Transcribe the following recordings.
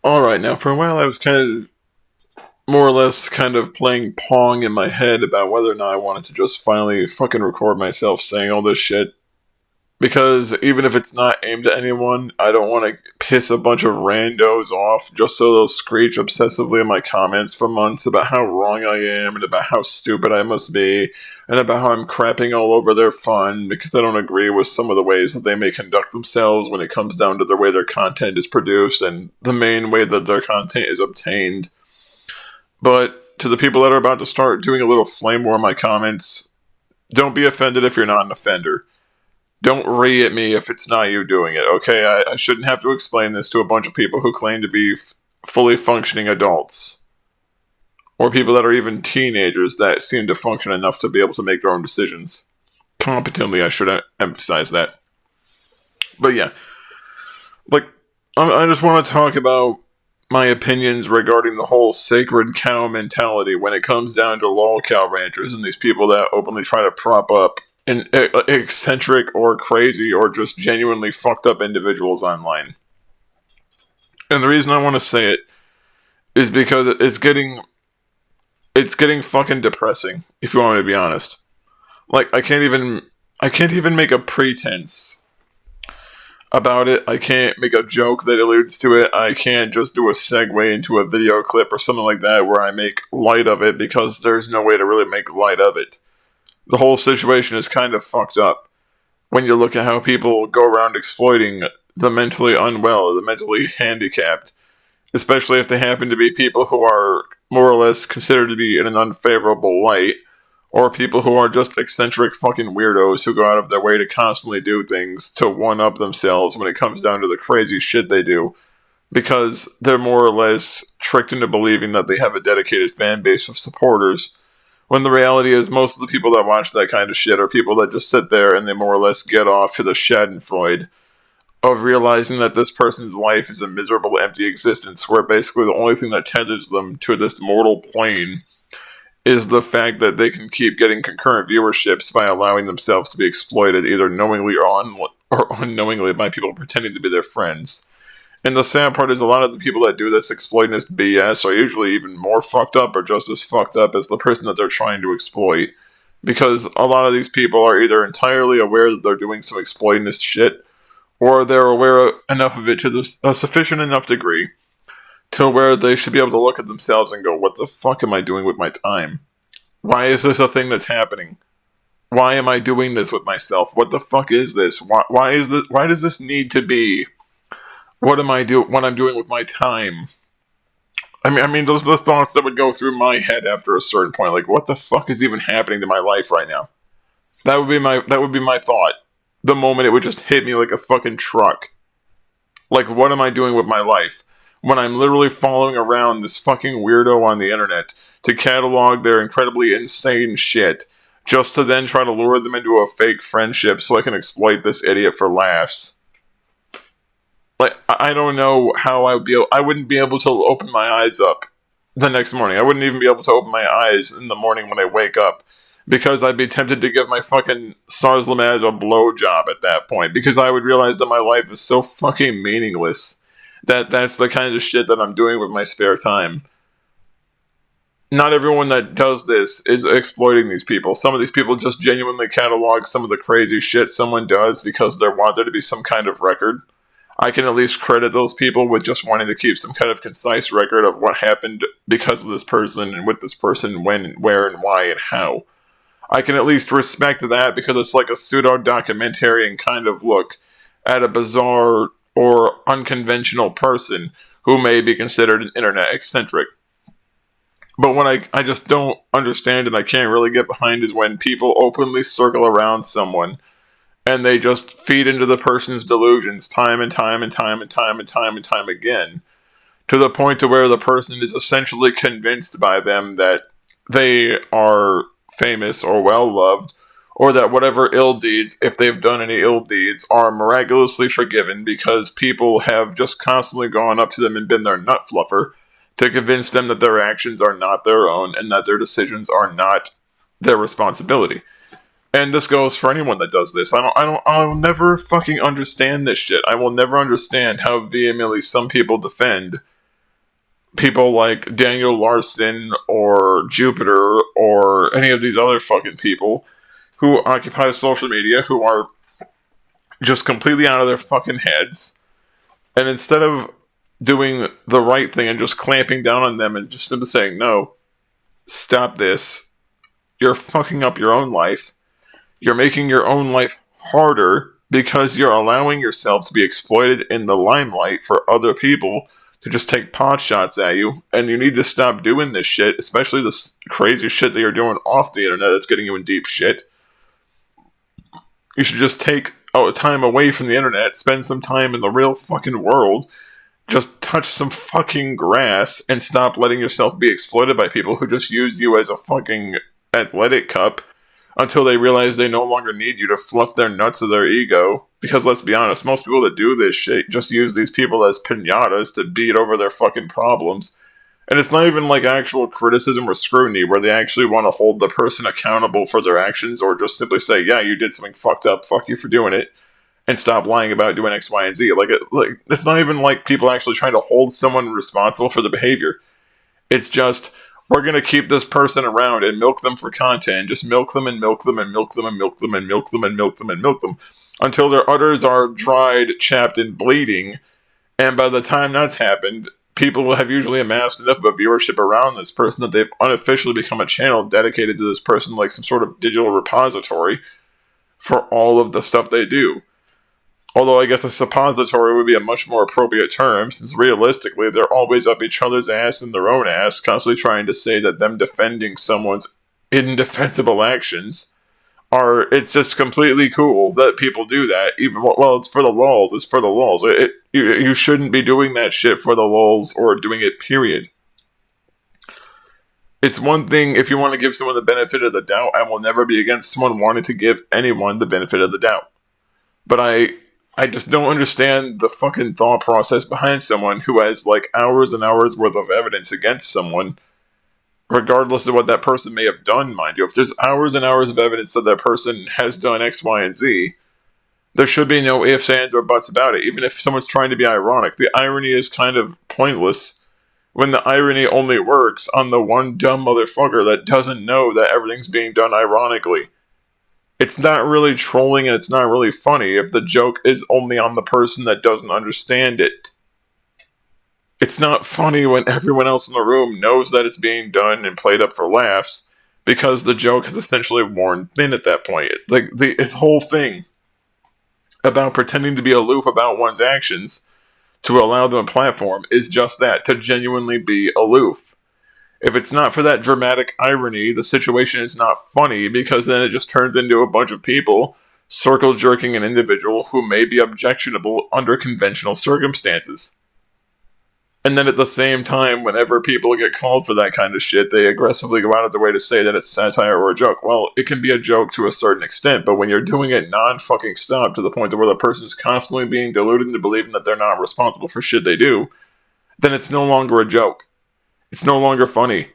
Alright, now for a while I was kind of more or less kind of playing Pong in my head about whether or not I wanted to just finally fucking record myself saying all this shit. Because even if it's not aimed at anyone, I don't want to piss a bunch of randos off just so they'll screech obsessively in my comments for months about how wrong I am and about how stupid I must be and about how I'm crapping all over their fun because I don't agree with some of the ways that they may conduct themselves when it comes down to the way their content is produced and the main way that their content is obtained. But to the people that are about to start doing a little flame war in my comments, don't be offended if you're not an offender. Don't re at me if it's not you doing it, okay? I shouldn't have to explain this to a bunch of people who claim to be fully functioning adults. Or people that are even teenagers that seem to function enough to be able to make their own decisions. Competently, I should emphasize that. But yeah, like, I just want to talk about my opinions regarding the whole sacred cow mentality when it comes down to lolcow ranchers and these people that openly try to prop up eccentric or crazy or just genuinely fucked up individuals online. And the reason I want to say it is because it's getting fucking depressing, if you want me to be honest. Like I can't even make a pretense about it. I can't make a joke that alludes to it. I can't just do a segue into a video clip or something like that where I make light of it because there's no way to really make light of it. The whole situation is kind of fucked up when you look at how people go around exploiting the mentally unwell or the mentally handicapped, especially if they happen to be people who are more or less considered to be in an unfavorable light, or people who are just eccentric fucking weirdos who go out of their way to constantly do things to one-up themselves when it comes down to the crazy shit they do, because they're more or less tricked into believing that they have a dedicated fan base of supporters, when the reality is most of the people that watch that kind of shit are people that just sit there and they more or less get off to the schadenfreude of realizing that this person's life is a miserable, empty existence where basically the only thing that tethers them to this mortal plane is the fact that they can keep getting concurrent viewerships by allowing themselves to be exploited either knowingly or unknowingly by people pretending to be their friends. And the sad part is a lot of the people that do this exploitionist BS are usually even more fucked up or just as fucked up as the person that they're trying to exploit. Because a lot of these people are either entirely aware that they're doing some exploitionist shit, or they're aware enough of it to a sufficient enough degree to where they should be able to look at themselves and go, what the fuck am I doing with my time? Why is this a thing that's happening? Why am I doing this with myself? What the fuck is this? Why does this need to be? What I'm doing with my time? I mean, those are the thoughts that would go through my head after a certain point. Like, what the fuck is even happening to my life right now? That would be my thought. The moment it would just hit me like a fucking truck. Like, what am I doing with my life? When I'm literally following around this fucking weirdo on the internet to catalog their incredibly insane shit, just to then try to lure them into a fake friendship so I can exploit this idiot for laughs. Like, I don't know how I wouldn't be able to open my eyes up the next morning. I wouldn't even be able to open my eyes in the morning when I wake up. Because I'd be tempted to give my fucking Sarslamaz a blowjob at that point. Because I would realize that my life is so fucking meaningless. That's the kind of shit that I'm doing with my spare time. Not everyone that does this is exploiting these people. Some of these people just genuinely catalog some of the crazy shit someone does because they want there to be some kind of record. I can at least credit those people with just wanting to keep some kind of concise record of what happened because of this person and with this person, when, where, and why, and how. I can at least respect that because it's like a pseudo-documentarian kind of look at a bizarre or unconventional person who may be considered an internet eccentric. But what I just don't understand and I can't really get behind is when people openly circle around someone and they just feed into the person's delusions time and time and time and time and time and time again, to the point to where the person is essentially convinced by them that they are famous or well loved, or that whatever ill deeds, if they've done any ill deeds, are miraculously forgiven because people have just constantly gone up to them and been their nut fluffer to convince them that their actions are not their own and that their decisions are not their responsibility. And this goes for anyone that does this. I'll never fucking understand this shit. I will never understand how vehemently some people defend people like Daniel Larson or Jupiter or any of these other fucking people who occupy social media who are just completely out of their fucking heads. And instead of doing the right thing and just clamping down on them and just simply saying, no, stop this. You're fucking up your own life. You're making your own life harder because you're allowing yourself to be exploited in the limelight for other people to just take pot shots at you. And you need to stop doing this shit, especially this crazy shit that you're doing off the internet that's getting you in deep shit. You should just take time away from the internet, spend some time in the real fucking world, just touch some fucking grass, and stop letting yourself be exploited by people who just use you as a fucking athletic cup until they realize they no longer need you to fluff their nuts of their ego. Because let's be honest, most people that do this shit just use these people as piñatas to beat over their fucking problems. And it's not even like actual criticism or scrutiny where they actually want to hold the person accountable for their actions or just simply say, yeah, you did something fucked up, fuck you for doing it, and stop lying about doing X, Y, and Z. It's not even like people actually trying to hold someone responsible for the behavior. It's just, we're going to keep this person around and milk them for content. Just milk them and milk them and milk them and milk them and milk them and milk them and milk them until their udders are dried, chapped, and bleeding. And by the time that's happened, people will have usually amassed enough of a viewership around this person that they've unofficially become a channel dedicated to this person, like some sort of digital repository for all of the stuff they do. Although I guess a suppository would be a much more appropriate term, since realistically they're always up each other's ass and their own ass, constantly trying to say that them defending someone's indefensible actions it's just completely cool that people do that. Even well, it's for the lulz. It's for the lulz. You shouldn't be doing that shit for the lulz or doing it, period. It's one thing if you want to give someone the benefit of the doubt. I will never be against someone wanting to give anyone the benefit of the doubt. But I just don't understand the fucking thought process behind someone who has like hours and hours worth of evidence against someone, regardless of what that person may have done, mind you. If there's hours and hours of evidence that person has done X, Y, and Z, there should be no ifs, ands, or buts about it. Even if someone's trying to be ironic, the irony is kind of pointless when the irony only works on the one dumb motherfucker that doesn't know that everything's being done ironically. It's not really trolling and it's not really funny if the joke is only on the person that doesn't understand it. It's not funny when everyone else in the room knows that it's being done and played up for laughs, because the joke has essentially worn thin at that point. Like the whole thing about pretending to be aloof about one's actions to allow them a platform is just that, to genuinely be aloof. If it's not for that dramatic irony, the situation is not funny, because then it just turns into a bunch of people circle jerking an individual who may be objectionable under conventional circumstances. And then at the same time, whenever people get called for that kind of shit, they aggressively go out of their way to say that it's satire or a joke. Well, it can be a joke to a certain extent, but when you're doing it non-fucking stop to the point where the person's constantly being deluded into believing that they're not responsible for shit they do, then it's no longer a joke. It's no longer funny.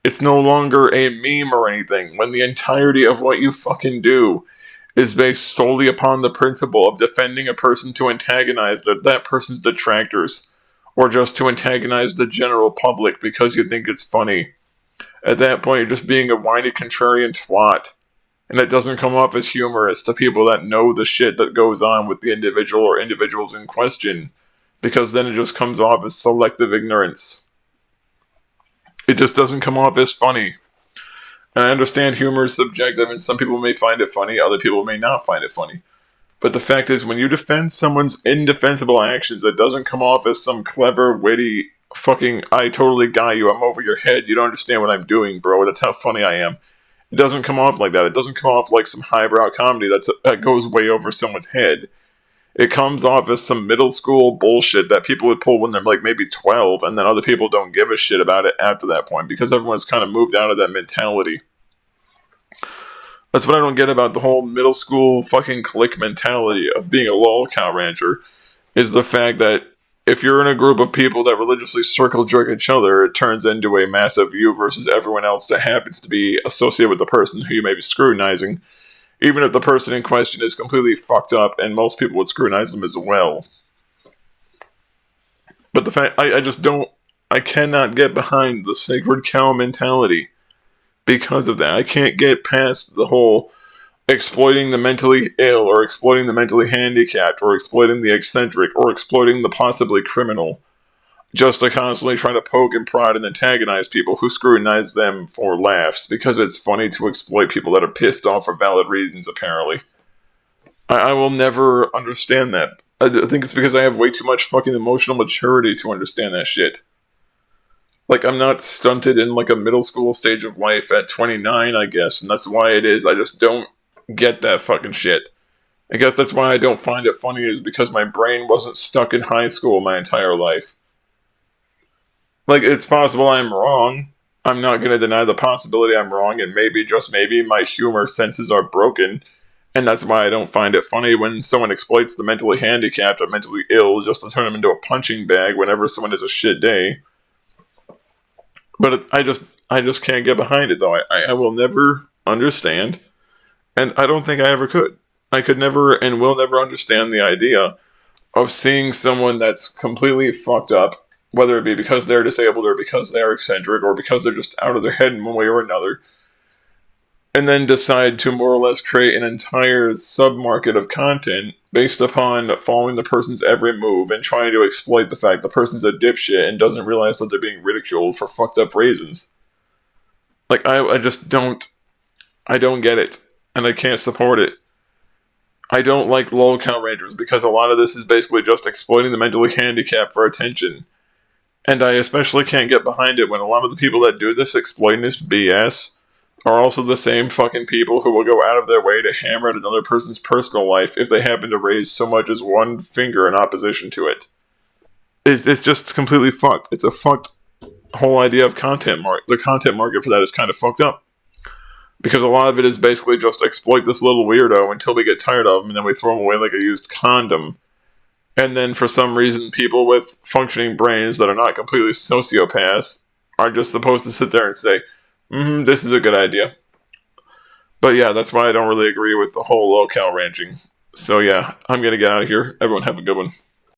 It's no longer a meme or anything, when the entirety of what you fucking do is based solely upon the principle of defending a person to antagonize that person's detractors, or just to antagonize the general public because you think it's funny. At that point, you're just being a whiny contrarian twat. And it doesn't come off as humorous to people that know the shit that goes on with the individual or individuals in question, because then it just comes off as selective ignorance. It just doesn't come off as funny. And I understand humor is subjective, and some people may find it funny, other people may not find it funny. But the fact is, when you defend someone's indefensible actions, it doesn't come off as some clever, witty, fucking, I totally got you, I'm over your head, you don't understand what I'm doing, bro, that's how funny I am. It doesn't come off like that. It doesn't come off like some highbrow comedy that goes way over someone's head. It comes off as some middle school bullshit that people would pull when they're like maybe 12, and then other people don't give a shit about it after that point, because everyone's kind of moved out of that mentality. That's what I don't get about the whole middle school fucking clique mentality of being a Lolcow rancher, is the fact that if you're in a group of people that religiously circle jerk each other, it turns into a massive you versus everyone else that happens to be associated with the person who you may be scrutinizing, even if the person in question is completely fucked up, and most people would scrutinize them as well. But the fact, I I cannot get behind the sacred cow mentality because of that. I can't get past the whole exploiting the mentally ill, or exploiting the mentally handicapped, or exploiting the eccentric, or exploiting the possibly criminal, just to constantly try to poke and prod and antagonize people who scrutinize them for laughs, because it's funny to exploit people that are pissed off for valid reasons, apparently. I will never understand that. I think it's because I have way too much fucking emotional maturity to understand that shit. Like, I'm not stunted in, like, a middle school stage of life at 29, I guess, and that's why it is. I just don't get that fucking shit. I guess that's why I don't find it funny, is because my brain wasn't stuck in high school my entire life. Like, it's possible I'm wrong. I'm not going to deny the possibility I'm wrong, and maybe, just maybe, my humor senses are broken, and that's why I don't find it funny when someone exploits the mentally handicapped or mentally ill just to turn them into a punching bag whenever someone has a shit day. But I just can't get behind it, though. I will never understand, and I don't think I ever could. I could never and will never understand the idea of seeing someone that's completely fucked up, whether it be because they're disabled, or because they're eccentric, or because they're just out of their head in one way or another, and then decide to more or less create an entire sub-market of content based upon following the person's every move and trying to exploit the fact the person's a dipshit and doesn't realize that they're being ridiculed for fucked up reasons. Like, I just don't... I don't get it. And I can't support it. I don't like Lolcow Rangers because a lot of this is basically just exploiting the mentally handicapped for attention. And I especially can't get behind it when a lot of the people that do this exploiting this BS are also the same fucking people who will go out of their way to hammer at another person's personal life if they happen to raise so much as one finger in opposition to it. It's just completely fucked. It's a fucked whole idea of content market. The content market for that is kind of fucked up. Because a lot of it is basically just exploit this little weirdo until we get tired of him, and then we throw him away like a used condom. And then for some reason, people with functioning brains that are not completely sociopaths are just supposed to sit there and say, this is a good idea. But yeah, that's why I don't really agree with the whole Lolcow ranching. So yeah, I'm gonna get out of here. Everyone have a good one.